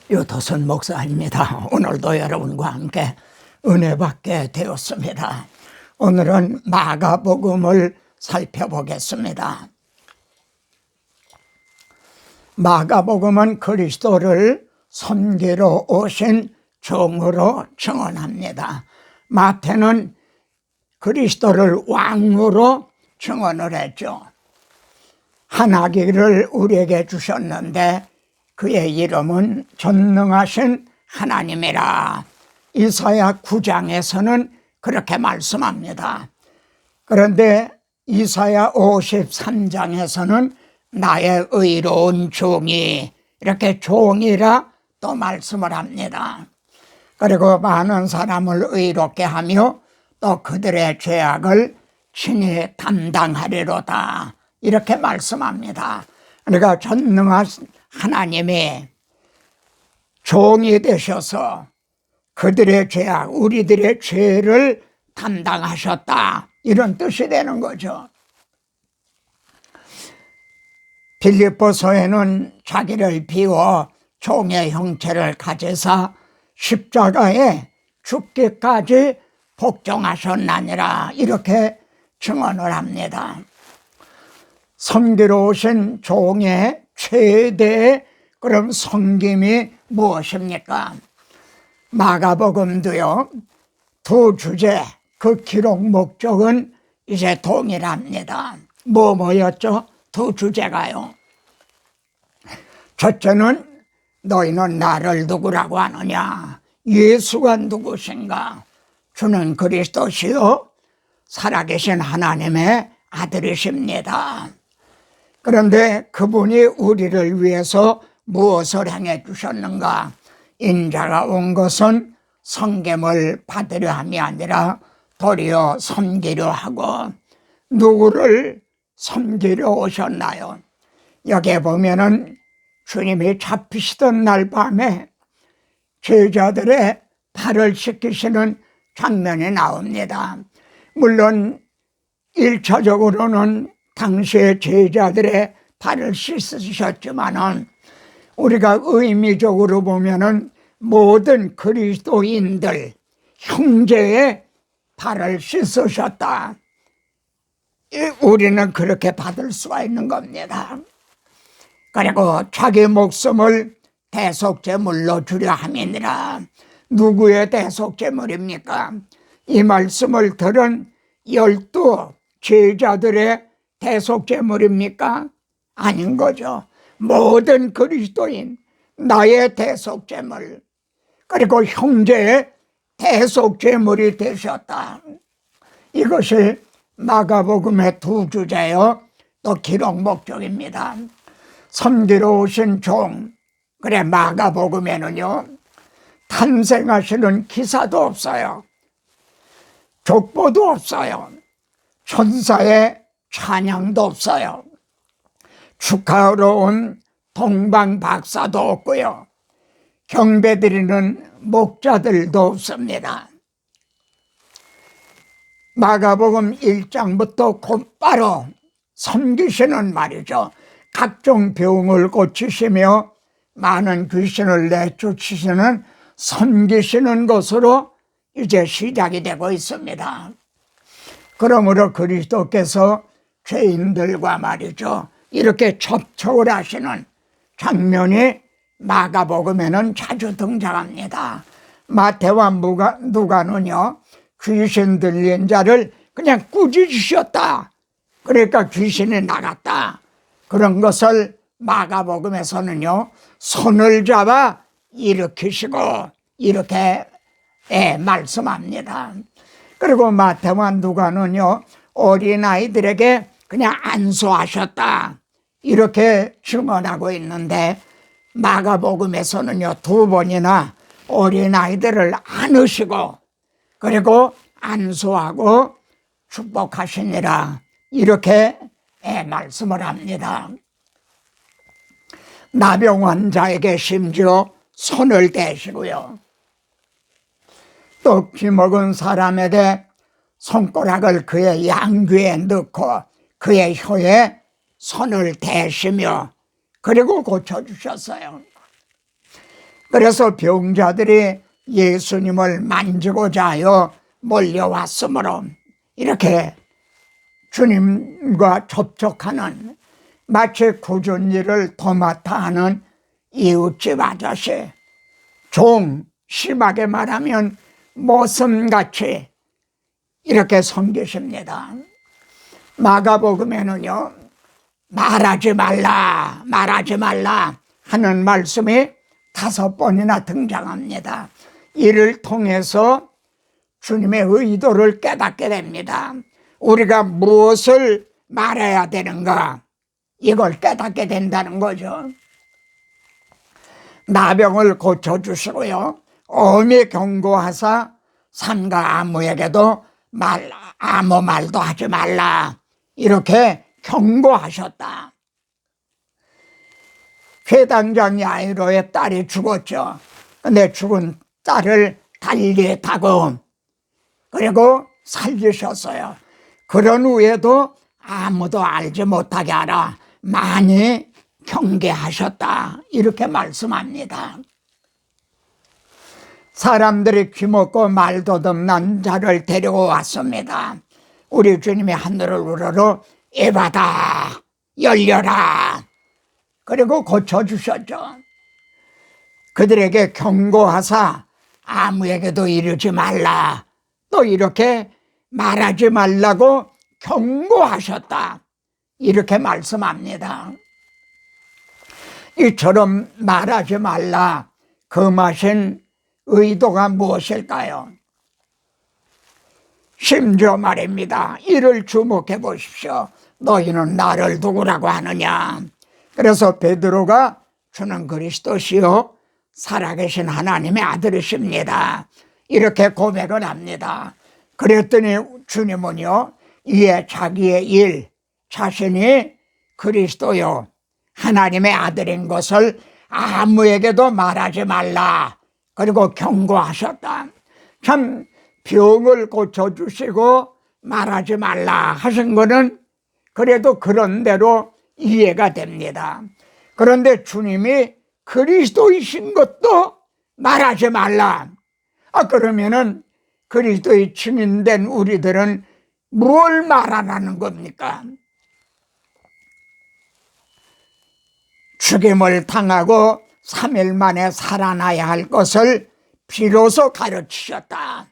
유도선 목사입니다. 오늘도 여러분과 함께 은혜 받게 되었습니다. 오늘은 마가복음을 살펴보겠습니다. 마가복음은 그리스도를 섬기러 오신 종으로 증언합니다. 마태는 그리스도를 왕으로 증언을 했죠. 한 아기를 우리에게 주셨는데 그의 이름은 전능하신 하나님이라. 이사야 9장에서는 그렇게 말씀합니다. 그런데 이사야 53장에서는 나의 의로운 종이, 이렇게 종이라 또 말씀을 합니다. 그리고 많은 사람을 의롭게 하며 또 그들의 죄악을 친히 담당하리로다, 이렇게 말씀합니다. 그러니까 전능하신 하나님이 종이 되셔서 그들의 죄악, 우리들의 죄를 담당하셨다, 이런 뜻이 되는 거죠. 빌립보서에는 자기를 비워 종의 형체를 가지사 십자가에 죽기까지 복종하셨나니라, 이렇게 증언을 합니다. 섬기러 오신 종의 최대의 그럼 섬김이 무엇입니까? 마가복음도요, 두 주제, 그 기록 목적은 이제 동일합니다. 뭐였죠? 두 주제가요. 첫째는 너희는 나를 누구라고 하느냐? 예수가 누구신가? 주는 그리스도시요 살아계신 하나님의 아들이십니다. 그런데 그분이 우리를 위해서 무엇을 행해 주셨는가? 인자가 온 것은 섬김을 받으려 함이 아니라 도리어 섬기려 하고. 누구를 섬기려 오셨나요? 여기에 보면은 주님이 잡히시던 날 밤에 제자들의 발을 씻기시는 장면이 나옵니다. 물론 1차적으로는 당시의 제자들의 발을 씻으셨지만은 우리가 의미적으로 보면은 모든 그리스도인들, 형제의 발을 씻으셨다. 우리는 그렇게 받을 수가 있는 겁니다. 그리고 자기 목숨을 대속제물로 주려 함이니라. 누구의 대속제물입니까? 이 말씀을 들은 12 제자들의 대속제물입니까? 아닌 거죠. 모든 그리스도인, 나의 대속제물, 그리고 형제의 대속제물이 되셨다. 이것이 마가복음의 두 주제요, 또 기록 목적입니다. 섬기러 오신 종, 그래 마가복음에는요 탄생하시는 기사도 없어요. 족보도 없어요. 천사의 찬양도 없어요. 축하하러 온 동방박사도 없고요. 경배드리는 목자들도 없습니다. 마가복음 1장부터 곧바로 섬기시는 말이죠. 각종 병을 고치시며 많은 귀신을 내쫓으시는 섬기시는 것으로 이제 시작이 되고 있습니다. 그러므로 그리스도께서 죄인들과 말이죠, 이렇게 접촉을 하시는 장면이 마가복음에는 자주 등장합니다. 마태와 누가는요 귀신 들린 자를 그냥 꾸짖으셨다, 그러니까 귀신이 나갔다, 그런 것을 마가복음에서는요 손을 잡아 일으키시고 이렇게 말씀합니다. 그리고 마태와 누가는요 어린아이들에게 그냥 안수하셨다, 이렇게 증언하고 있는데 마가복음에서는요 두 번이나 어린아이들을 안으시고 그리고 안수하고 축복하시니라, 이렇게 말씀을 합니다. 나병 환자에게 심지어 손을 대시고요, 또 귀먹은 사람에게 손가락을 그의 양귀에 넣고 그의 혀에 손을 대시며 그리고 고쳐주셨어요. 그래서 병자들이 예수님을 만지고자 하여 몰려왔으므로 이렇게 주님과 접촉하는, 마치 굳은 일을 도맡아 하는 이웃집 아저씨, 좀 심하게 말하면 모슴같이 이렇게 섬기십니다. 마가복음에는요, 말하지 말라 하는 말씀이 5번이나 등장합니다. 이를 통해서 주님의 의도를 깨닫게 됩니다. 우리가 무엇을 말해야 되는가, 이걸 깨닫게 된다는 거죠. 나병을 고쳐주시고요, 엄히 경고하사 산과 아무에게도 아무 말도 하지 말라, 이렇게 경고하셨다. 회당장 야이로의 딸이 죽었죠. 근데 죽은 딸을 달리에 타고 그리고 살리셨어요. 그런 후에도 아무도 알지 못하게 하라, 많이 경계하셨다, 이렇게 말씀합니다. 사람들이 귀먹고 말도듬난 자를 데리고 왔습니다. 우리 주님이 하늘을 우러러 에바다 열려라, 그리고 고쳐주셨죠. 그들에게 경고하사 아무에게도 이르지 말라, 또 이렇게 말하지 말라고 경고하셨다, 이렇게 말씀합니다. 이처럼 말하지 말라 금하신 의도가 무엇일까요? 심지어 말입니다. 이를 주목해 보십시오. 너희는 나를 누구라고 하느냐? 그래서 베드로가 주는 그리스도시요 살아계신 하나님의 아들이십니다, 이렇게 고백을 합니다. 그랬더니 주님은요, 이에 자기의 일, 자신이 그리스도요 하나님의 아들인 것을 아무에게도 말하지 말라, 그리고 경고하셨다. 참, 병을 고쳐주시고 말하지 말라 하신 거는 그래도 그런 대로 이해가 됩니다. 그런데 주님이 그리스도이신 것도 말하지 말라. 그러면은 그리스도의 증인된 우리들은 뭘 말하라는 겁니까? 죽임을 당하고 3일 만에 살아나야 할 것을 비로소 가르치셨다.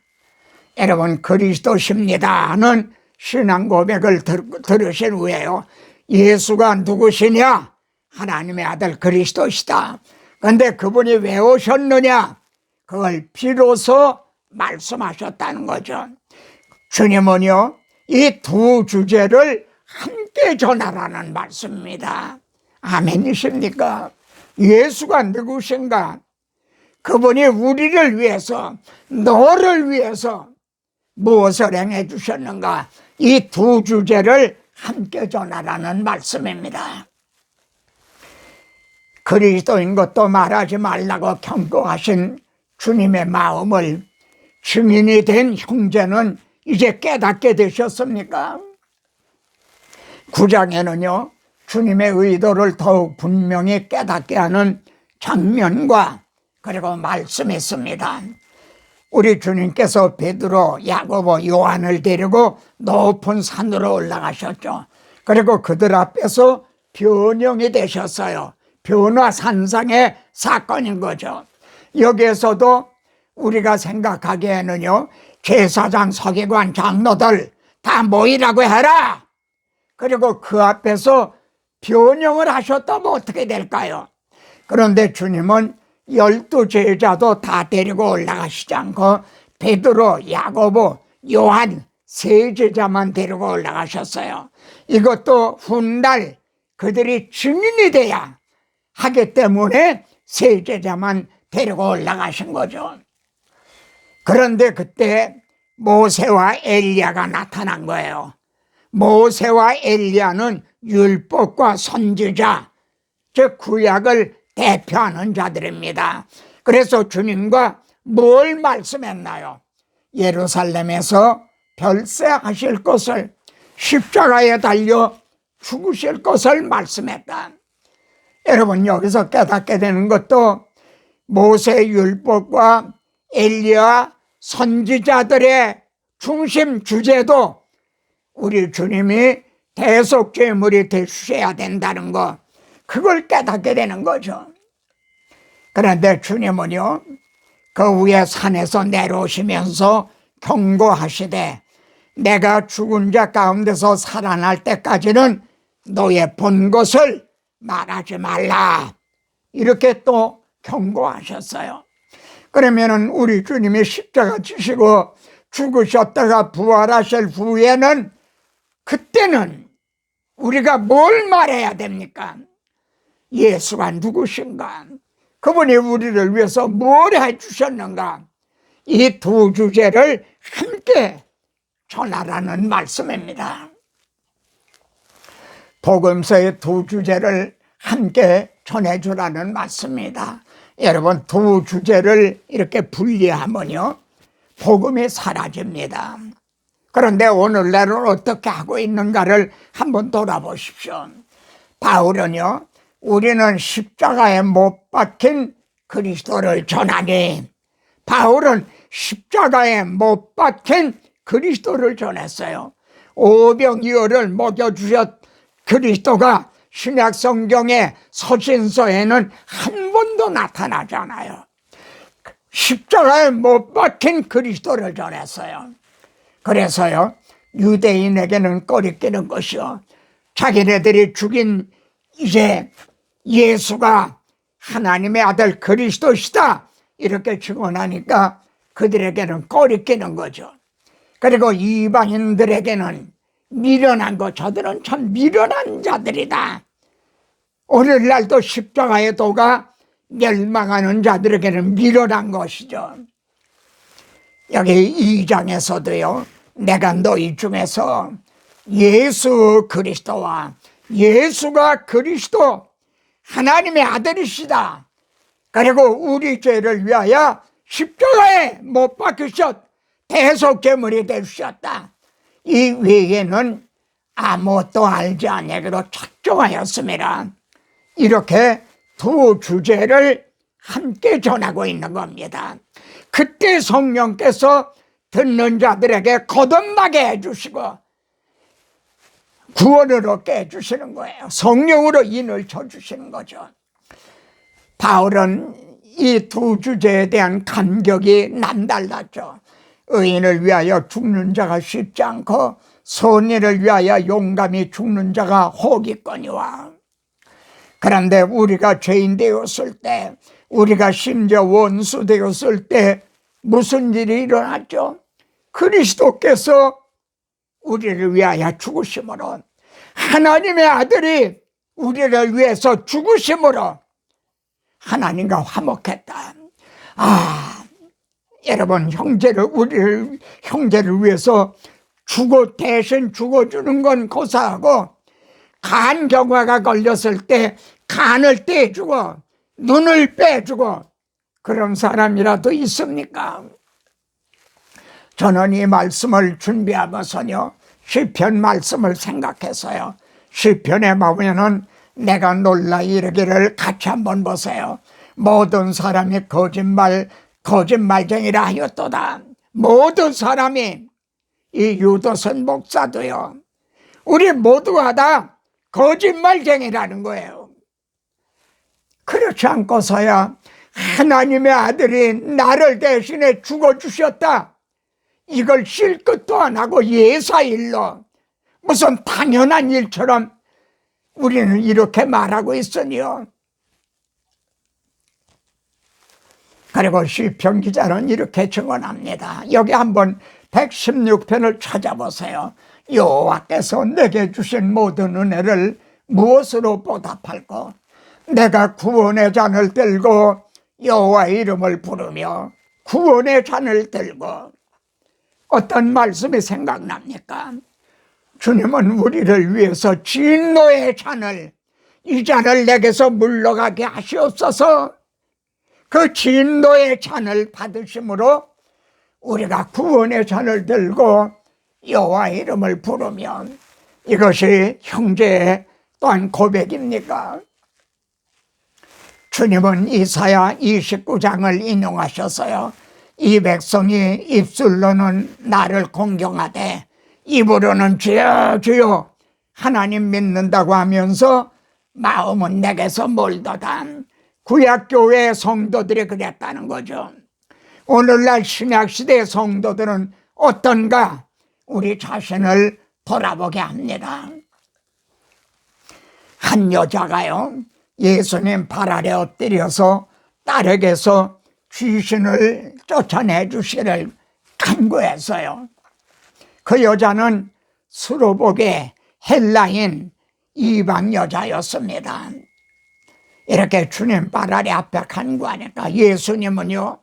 여러분, 그리스도십니다 하는 신앙 고백을 들으신 후에요, 예수가 누구시냐? 하나님의 아들 그리스도시다. 그런데 그분이 왜 오셨느냐? 그걸 비로소 말씀하셨다는 거죠. 주님은요, 이 두 주제를 함께 전하라는 말씀입니다. 아멘이십니까? 예수가 누구신가? 그분이 우리를 위해서, 너를 위해서 무엇을 행해 주셨는가? 이 두 주제를 함께 전하라는 말씀입니다. 그리스도인 것도 말하지 말라고 경고하신 주님의 마음을 증인이 된 형제는 이제 깨닫게 되셨습니까? 9장에는요, 주님의 의도를 더욱 분명히 깨닫게 하는 장면과 그리고 말씀이 있습니다. 우리 주님께서 베드로, 야고보, 요한을 데리고 높은 산으로 올라가셨죠. 그리고 그들 앞에서 변형이 되셨어요. 변화산상의 사건인 거죠. 여기에서도 우리가 생각하기에는요, 제사장, 서기관, 장로들 다 모이라고 해라, 그리고 그 앞에서 변형을 하셨다면 어떻게 될까요? 그런데 주님은 12 제자도 다 데리고 올라가시지 않고 베드로, 야고보, 요한 3 제자만 데리고 올라가셨어요. 이것도 훗날 그들이 증인이 돼야 하기 때문에 3 제자만 데리고 올라가신 거죠. 그런데 그때 모세와 엘리야가 나타난 거예요. 모세와 엘리야는 율법과 선지자, 즉 구약을 대표하는 자들입니다. 그래서 주님과 뭘 말씀했나요? 예루살렘에서 별세하실 것을, 십자가에 달려 죽으실 것을 말씀했다. 여러분, 여기서 깨닫게 되는 것도 모세 율법과 엘리야 선지자들의 중심 주제도 우리 주님이 대속죄물이 되셔야 된다는 거, 그걸 깨닫게 되는 거죠. 그런데 주님은요, 그 위에 산에서 내려오시면서 경고하시되 내가 죽은 자 가운데서 살아날 때까지는 너의 본 것을 말하지 말라, 이렇게 또 경고하셨어요. 그러면은 우리 주님이 십자가 지시고 죽으셨다가 부활하실 후에는, 그때는 우리가 뭘 말해야 됩니까? 예수가 누구신가? 그분이 우리를 위해서 뭘 해주셨는가? 이 두 주제를 함께 전하라는 말씀입니다. 복음서의 두 주제를 함께 전해주라는 말씀입니다. 여러분, 두 주제를 이렇게 분리하면요, 복음이 사라집니다. 그런데 오늘날은 어떻게 하고 있는가를 한번 돌아보십시오. 바울은요, 우리는 십자가에 못 박힌 그리스도를 전하니, 바울은 십자가에 못 박힌 그리스도를 전했어요. 오병이어를 먹여주셨 그리스도가 신약 성경의 서신서에는 한 번도 나타나지 않아요. 십자가에 못 박힌 그리스도를 전했어요. 그래서요, 유대인에게는 꺼리끼는 것이요, 자기네들이 죽인 이제 예수가 하나님의 아들 그리스도시다 이렇게 증언하니까 그들에게는 꺼리끼는 거죠. 그리고 이방인들에게는 미련한 거, 저들은 참 미련한 자들이다. 오늘날도 십자가의 도가 멸망하는 자들에게는 미련한 것이죠. 여기 2장에서도요, 내가 너희 중에서 예수 그리스도와 예수가 그리스도 하나님의 아들이시다, 그리고 우리 죄를 위하여 십자가에 못 박히셨 대속죄물이 되셨다, 이 외에는 아무것도 알지 아니하기로 작정하였습니다. 이렇게 두 주제를 함께 전하고 있는 겁니다. 그때 성령께서 듣는 자들에게 거듭나게 해주시고 구원을 얻게 해주시는 거예요. 성령으로 인을 쳐주시는 거죠. 바울은 이 두 주제에 대한 감격이 남달랐죠. 의인을 위하여 죽는 자가 쉽지 않고 선인을 위하여 용감히 죽는 자가 혹있거니와. 그런데 우리가 죄인 되었을 때, 우리가 심지어 원수 되었을 때 무슨 일이 일어났죠? 그리스도께서 우리를 위하여 죽으심으로, 하나님의 아들이 우리를 위해서 죽으심으로 하나님과 화목했다. 여러분, 형제를 위해서 대신 죽어주는 건 고사하고, 간경화가 걸렸을 때 간을 떼주고 눈을 빼주고 그런 사람이라도 있습니까? 저는 이 말씀을 준비하면서요, 시편 말씀을 생각해서요, 시편에 보면은 내가 놀라 이르기를 같이 한번 보세요. 모든 사람이 거짓말쟁이라 하였도다. 모든 사람이, 이 유도선 목사도요, 우리 모두가 다 거짓말쟁이라는 거예요. 그렇지 않고서야 하나님의 아들이 나를 대신에 죽어주셨다, 이걸 실끝도 안 하고 예사일로 무슨 당연한 일처럼 우리는 이렇게 말하고 있으니요. 그리고 시편 기자는 이렇게 증언합니다. 여기 한번 116편을 찾아보세요. 여호와께서 내게 주신 모든 은혜를 무엇으로 보답할꼬? 내가 구원의 잔을 들고 여호와의 이름을 부르며 구원의 잔을 들고. 어떤 말씀이 생각납니까? 주님은 우리를 위해서 진노의 잔을, 이 잔을 내게서 물러가게 하시옵소서, 그 진노의 잔을 받으심으로 우리가 구원의 잔을 들고 여호와의 이름을 부르면, 이것이 형제의 또한 고백입니까? 주님은 이사야 29장을 인용하셨어요. 이 백성이 입술로는 나를 공경하되 입으로는 주여 주여 하나님 믿는다고 하면서 마음은 내게서 멀도다. 구약교회 성도들이 그랬다는 거죠. 오늘날 신약시대의 성도들은 어떤가? 우리 자신을 돌아보게 합니다. 한 여자가요, 예수님 발 아래 엎드려서 딸에게서 귀신을 쫓아내 주시를 간구했어요. 그 여자는 수로복의 헬라인 이방 여자였습니다. 이렇게 주님 발 아래 앞에 간구하니까 예수님은요,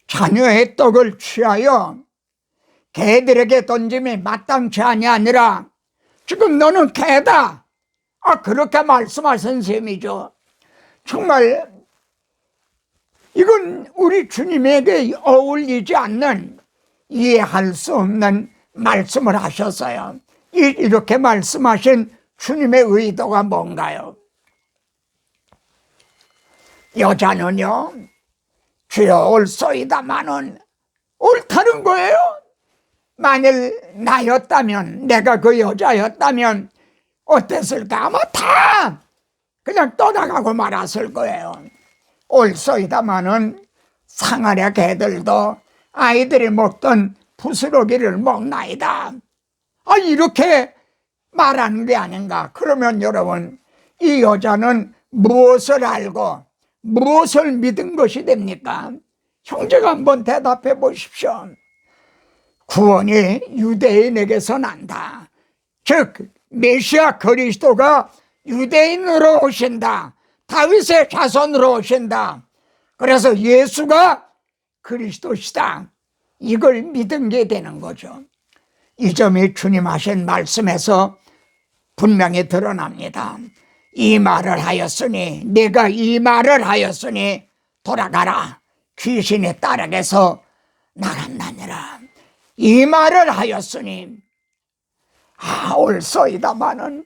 자녀의 떡을 취하여 개들에게 던짐이 마땅치 아니하니라. 지금 너는 개다. 그렇게 말씀하신 셈이죠. 정말 이건 우리 주님에게 어울리지 않는, 이해할 수 없는 말씀을 하셨어요. 이렇게 말씀하신 주님의 의도가 뭔가요? 여자는요, 주여 옳소이다마는, 옳다는 거예요. 만일 나였다면, 내가 그 여자였다면 어땠을까? 아마 다 그냥 떠나가고 말았을 거예요. 옳소이다마는 상아의 개들도 아이들이 먹던 부스러기를 먹나이다. 이렇게 말하는 게 아닌가. 그러면 여러분, 이 여자는 무엇을 알고 무엇을 믿은 것이 됩니까? 형제가 한번 대답해 보십시오. 구원이 유대인에게서 난다. 즉 메시아 그리스도가 유대인으로 오신다. 다윗의 자손으로 오신다. 그래서 예수가 그리스도시다. 이걸 믿은 게 되는 거죠. 이 점이 주님 하신 말씀에서 분명히 드러납니다. 이 말을 하였으니, 내가 이 말을 하였으니 돌아가라. 귀신이 딸에게서 나간다니라. 이 말을 하였으니, 옳소이다마는,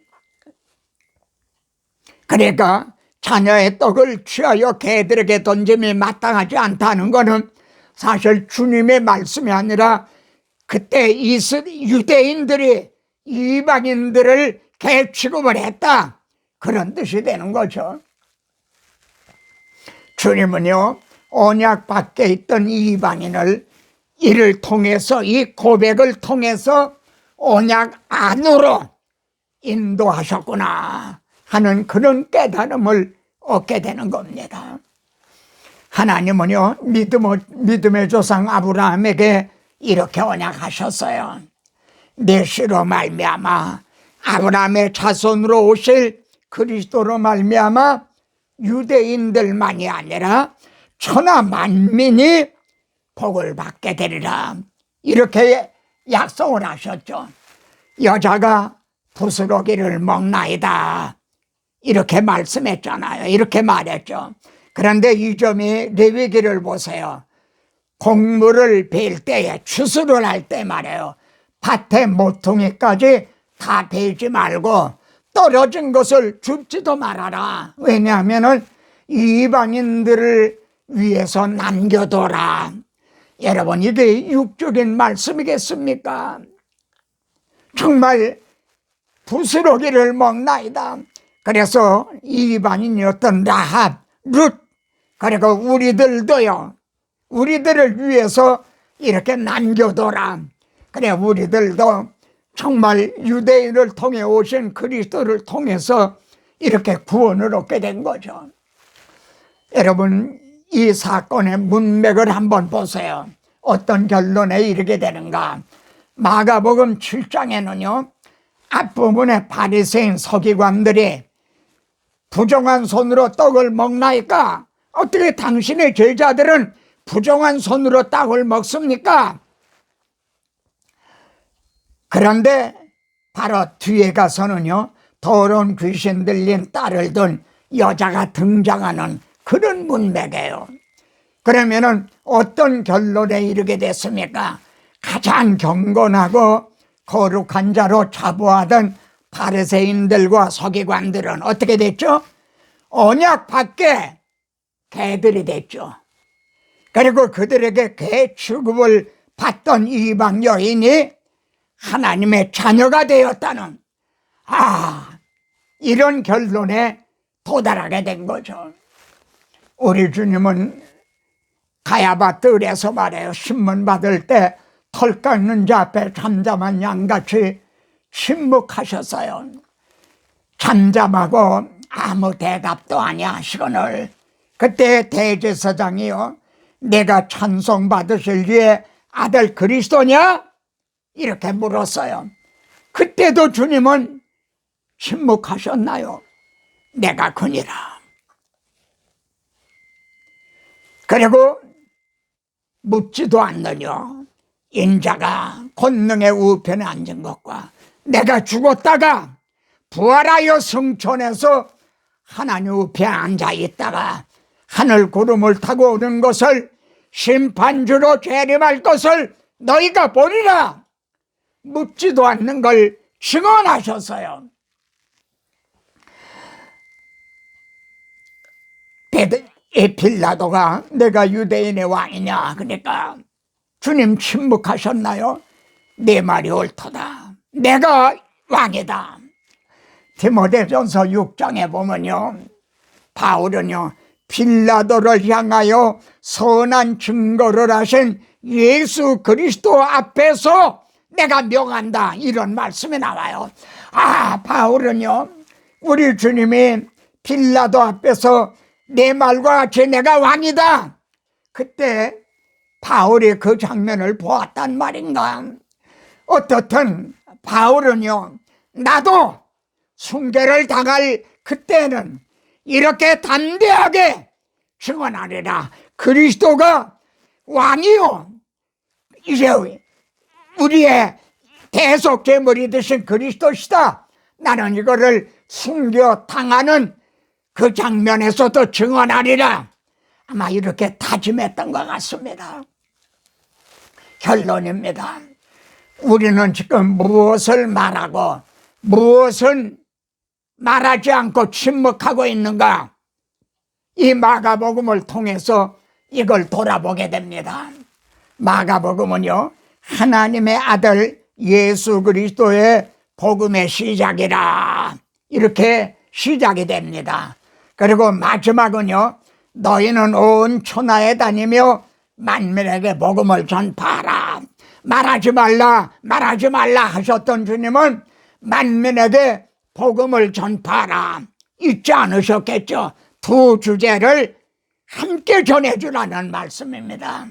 그러니까 자녀의 떡을 취하여 개들에게 던짐이 마땅하지 않다는 것은 사실 주님의 말씀이 아니라 그때 유대인들이 이방인들을 개 취급을 했다, 그런 뜻이 되는 거죠. 주님은요, 언약 밖에 있던 이방인을 이를 통해서, 이 고백을 통해서 언약 안으로 인도하셨구나 하는 그런 깨달음을 얻게 되는 겁니다. 하나님은요, 믿음의 조상 아브라함에게 이렇게 언약하셨어요. 내 씨로 말미암아 아브라함의 자손으로 오실 그리스도로 말미암아 유대인들만이 아니라 천하 만민이 복을 받게 되리라. 이렇게 약속을 하셨죠. 여자가 부스러기를 먹나이다, 이렇게 말씀했잖아요. 이렇게 말했죠. 그런데 이 점이 레위기를 보세요. 곡물을 벨 때에, 추수를 할 때 말이에요. 밭에 모퉁이까지 다 베지 말고 떨어진 것을 줍지도 말아라. 왜냐하면 이방인들을 위해서 남겨둬라. 여러분, 이게 육적인 말씀이겠습니까? 정말 부스러기를 먹나이다. 그래서 이방인이었던 라합, 룻, 그리고 우리들도요, 우리들을 위해서 이렇게 남겨둬라. 그래, 우리들도 정말 유대인을 통해 오신 그리스도를 통해서 이렇게 구원을 얻게 된 거죠. 여러분, 이 사건의 문맥을 한번 보세요. 어떤 결론에 이르게 되는가. 마가복음 7장에는요, 앞부분에 바리새인 서기관들이 부정한 손으로 떡을 먹나이까? 어떻게 당신의 제자들은 부정한 손으로 떡을 먹습니까? 그런데 바로 뒤에 가서는요, 더러운 귀신 들린 딸을 둔 여자가 등장하는 그런 문맥이에요. 그러면은 어떤 결론에 이르게 됐습니까? 가장 경건하고 거룩한 자로 자부하던 바리새인들과 서기관들은 어떻게 됐죠? 언약 밖에 개들이 됐죠. 그리고 그들에게 개 취급을 받던 이방 여인이 하나님의 자녀가 되었다는 이런 결론에 도달하게 된 거죠. 우리 주님은 가야바 뜰에서 말해요. 신문 받을 때 털 깎는 자 앞에 잠잠한 양같이 침묵하셨어요. 잠잠하고 아무 대답도 아니하시거늘 그때 대제사장이요, 내가 찬송받으실 이의 아들 그리스도냐? 이렇게 물었어요. 그때도 주님은 침묵하셨나요? 내가 그니라. 그리고 묻지도 않느냐? 인자가 권능의 우편에 앉은 것과 내가 죽었다가 부활하여 승천해서 하나님 우편에 앉아 있다가 하늘 구름을 타고 오는 것을 심판주로 재림할 것을 너희가 보리라. 묻지도 않는 걸 증언하셨어요. 빌라도가 내가 유대인의 왕이냐 그러니까 주님 침묵하셨나요? 내 말이 옳도다. 내가 왕이다. 디모데전서 6장에 보면요, 바울은요 빌라도를 향하여 선한 증거를 하신 예수 그리스도 앞에서 내가 명한다, 이런 말씀이 나와요. 바울은요 우리 주님이 빌라도 앞에서 내 말과 같이 내가 왕이다, 그때 바울이 그 장면을 보았단 말인가. 어떻든 바울은요 나도 숭배를 당할 그때는 이렇게 담대하게 증언하리라. 그리스도가 왕이요, 이제 우리의 대속 제물이 되신 그리스도시다. 나는 이거를 숨겨 당하는 그 장면에서도 증언하리라. 아마 이렇게 다짐했던 것 같습니다. 결론입니다. 우리는 지금 무엇을 말하고 무엇은 말하지 않고 침묵하고 있는가? 이 마가복음을 통해서 이걸 돌아보게 됩니다. 마가복음은요 하나님의 아들 예수 그리스도의 복음의 시작이라 이렇게 시작이 됩니다. 그리고 마지막은요, 너희는 온 천하에 다니며 만민에게 복음을 전파하라. 말하지 말라 하셨던 주님은 만민에게 복음을 전파하라 잊지 않으셨겠죠. 두 주제를 함께 전해주라는 말씀입니다.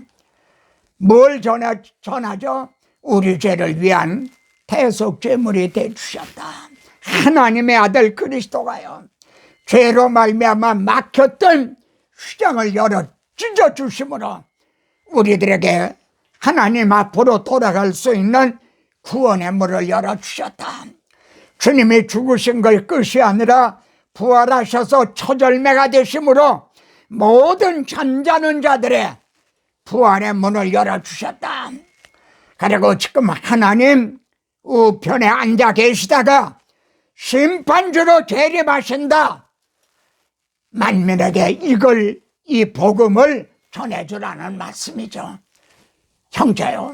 뭘 전하죠? 우리 죄를 위한 대속제물이 되주셨다. 하나님의 아들 그리스도가요 죄로 말미암아 막혔던 휘장을 열어 찢어주심으로 우리들에게 하나님 앞으로 돌아갈 수 있는 구원의 문을 열어주셨다. 주님이 죽으신 걸 끝이 아니라 부활하셔서 초절매가 되심으로 모든 잠자는 자들의 부활의 문을 열어주셨다. 그리고 지금 하나님 우편에 앉아 계시다가 심판주로 재림하신다. 만민에게 이 복음을 전해주라는 말씀이죠. 형제요,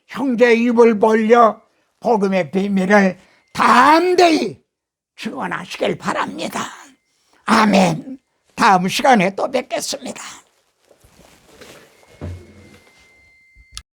형제 입을 벌려 복음의 비밀을 담대히 증언하시길 바랍니다. 아멘. 다음 시간에 또 뵙겠습니다.